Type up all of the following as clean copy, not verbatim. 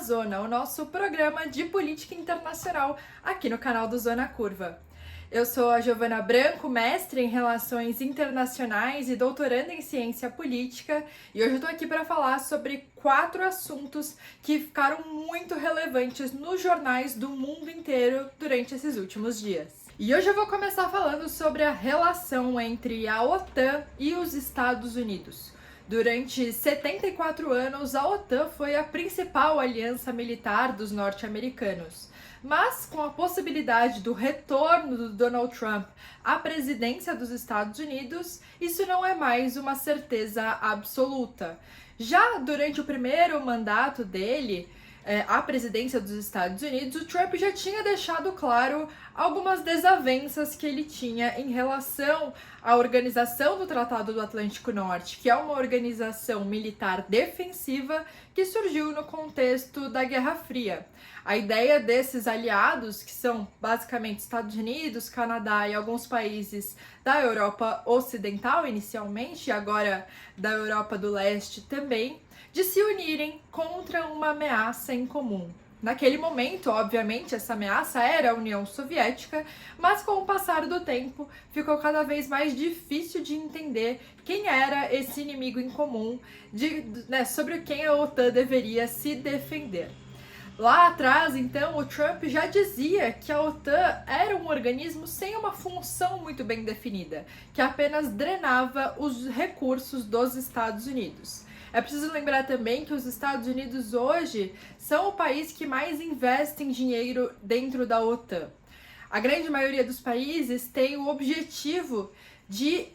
Zona, o nosso programa de política internacional aqui no canal do Zona Curva. Eu sou a Giovana Branco, mestre em Relações Internacionais e doutoranda em Ciência Política, e hoje eu tô aqui para falar sobre 4 assuntos que ficaram muito relevantes nos jornais do mundo inteiro durante esses últimos dias. E hoje eu vou começar falando sobre a relação entre a OTAN e os Estados Unidos. Durante 74 anos, a OTAN foi a principal aliança militar dos norte-americanos. Mas, com a possibilidade do retorno do Donald Trump à presidência dos Estados Unidos, isso não é mais uma certeza absoluta. Já durante o primeiro mandato dele, à presidência dos Estados Unidos, o Trump já tinha deixado claro algumas desavenças que ele tinha em relação à organização do Tratado do Atlântico Norte, que é uma organização militar defensiva que surgiu no contexto da Guerra Fria. A ideia desses aliados, que são basicamente Estados Unidos, Canadá e alguns países da Europa Ocidental inicialmente, e agora da Europa do Leste também, de se unirem contra uma ameaça em comum. Naquele momento, obviamente, essa ameaça era a União Soviética, mas com o passar do tempo ficou cada vez mais difícil de entender quem era esse inimigo em comum, sobre quem a OTAN deveria se defender. Lá atrás, então, o Trump já dizia que a OTAN era um organismo sem uma função muito bem definida, que apenas drenava os recursos dos Estados Unidos. É preciso lembrar também que os Estados Unidos hoje são o país que mais investe em dinheiro dentro da OTAN. A grande maioria dos países tem o objetivo de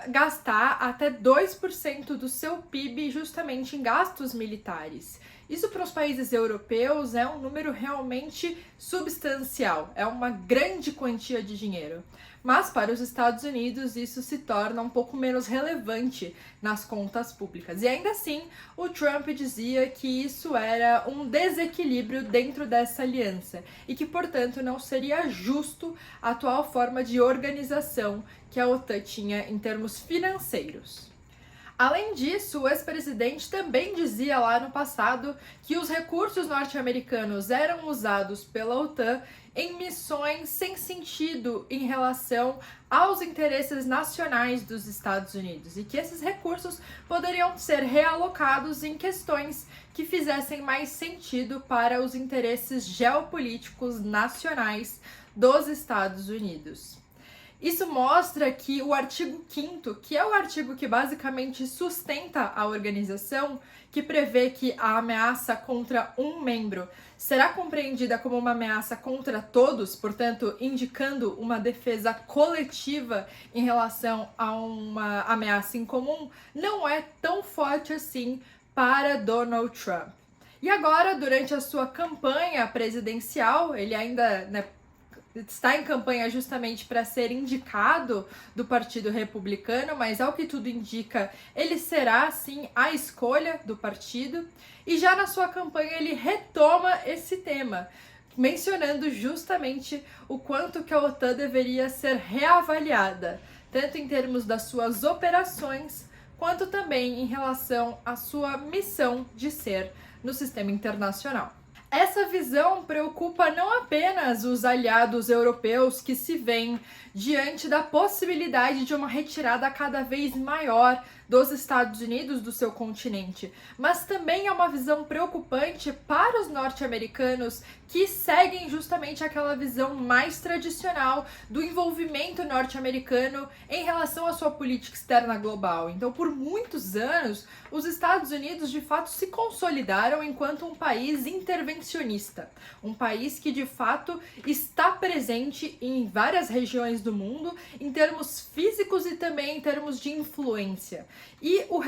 gastar até 2% do seu PIB justamente em gastos militares. Isso para os países europeus é um número realmente substancial, é uma grande quantia de dinheiro. Mas para os Estados Unidos isso se torna um pouco menos relevante nas contas públicas. E ainda assim, o Trump dizia que isso era um desequilíbrio dentro dessa aliança e que, portanto, não seria justo a atual forma de organização que a OTAN tinha em termos financeiros. Além disso, o ex-presidente também dizia lá no passado que os recursos norte-americanos eram usados pela OTAN em missões sem sentido em relação aos interesses nacionais dos Estados Unidos e que esses recursos poderiam ser realocados em questões que fizessem mais sentido para os interesses geopolíticos nacionais dos Estados Unidos. Isso mostra que o artigo 5º, que é o artigo que basicamente sustenta a organização, que prevê que a ameaça contra um membro será compreendida como uma ameaça contra todos, portanto, indicando uma defesa coletiva em relação a uma ameaça em comum, não é tão forte assim para Donald Trump. E agora, durante a sua campanha presidencial, ele ainda, está em campanha justamente para ser indicado do Partido Republicano, mas ao que tudo indica, ele será sim a escolha do partido. E já na sua campanha ele retoma esse tema, mencionando justamente o quanto que a OTAN deveria ser reavaliada, tanto em termos das suas operações, quanto também em relação à sua missão de ser no sistema internacional. Essa visão preocupa não apenas os aliados europeus que se veem diante da possibilidade de uma retirada cada vez maior dos Estados Unidos do seu continente, mas também é uma visão preocupante para os norte-americanos que seguem justamente aquela visão mais tradicional do envolvimento norte-americano em relação à sua política externa global. Então, por muitos anos, os Estados Unidos de fato se consolidaram enquanto um país intervencionista, um país que de fato está presente em várias regiões do mundo, em termos físicos e também em termos de influência. E o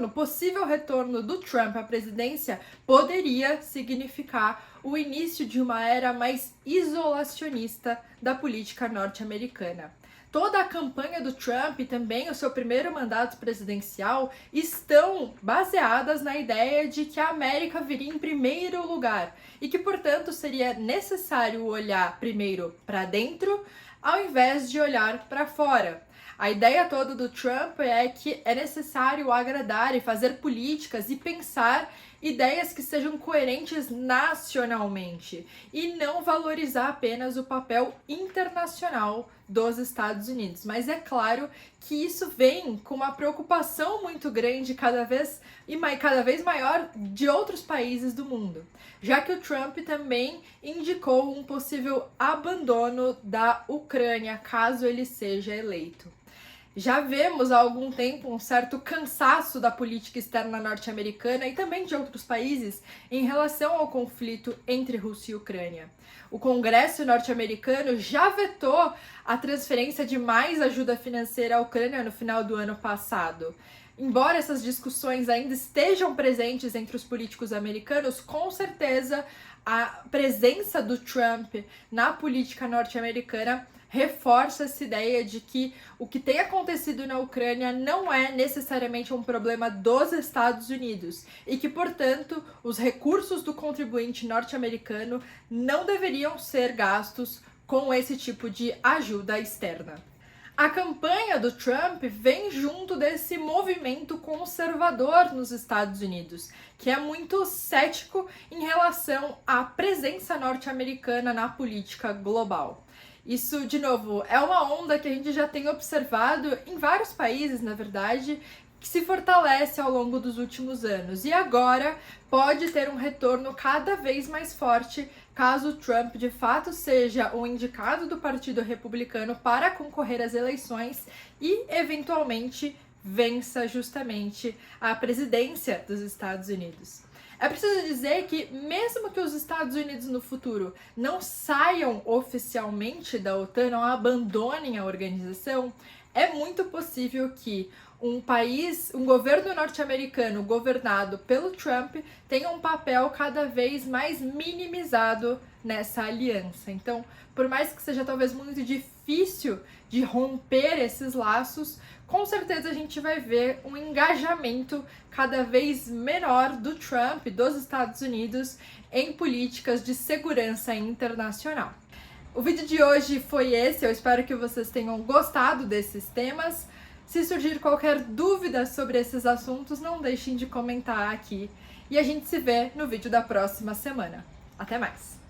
possível retorno do Trump à presidência poderia significar o início de uma era mais isolacionista da política norte-americana. Toda a campanha do Trump e também o seu primeiro mandato presidencial estão baseadas na ideia de que a América viria em primeiro lugar e que, portanto, seria necessário olhar primeiro para dentro ao invés de olhar para fora. A ideia toda do Trump é que é necessário agradar e fazer políticas e pensar ideias que sejam coerentes nacionalmente e não valorizar apenas o papel internacional dos Estados Unidos. Mas é claro que isso vem com uma preocupação muito grande, cada vez maior, de outros países do mundo, já que o Trump também indicou um possível abandono da Ucrânia caso ele seja eleito. Já vemos há algum tempo um certo cansaço da política externa norte-americana e também de outros países em relação ao conflito entre Rússia e Ucrânia. O Congresso norte-americano já vetou a transferência de mais ajuda financeira à Ucrânia no final do ano passado. Embora essas discussões ainda estejam presentes entre os políticos americanos, com certeza a presença do Trump na política norte-americana reforça essa ideia de que o que tem acontecido na Ucrânia não é necessariamente um problema dos Estados Unidos e que, portanto, os recursos do contribuinte norte-americano não deveriam ser gastos com esse tipo de ajuda externa. A campanha do Trump vem junto desse movimento conservador nos Estados Unidos, que é muito cético em relação à presença norte-americana na política global. Isso, de novo, é uma onda que a gente já tem observado em vários países, na verdade, que se fortalece ao longo dos últimos anos. E agora pode ter um retorno cada vez mais forte caso Trump de fato seja o indicado do Partido Republicano para concorrer às eleições e, eventualmente, vença justamente a presidência dos Estados Unidos. É preciso dizer que, mesmo que os Estados Unidos no futuro não saiam oficialmente da OTAN, não abandonem a organização, é muito possível que um governo norte-americano governado pelo Trump tenha um papel cada vez mais minimizado nessa aliança. Então, por mais que seja talvez muito difícil de romper esses laços, com certeza a gente vai ver um engajamento cada vez menor do Trump, dos Estados Unidos, em políticas de segurança internacional. O vídeo de hoje foi esse, eu espero que vocês tenham gostado desses temas. Se surgir qualquer dúvida sobre esses assuntos, não deixem de comentar aqui. E a gente se vê no vídeo da próxima semana. Até mais!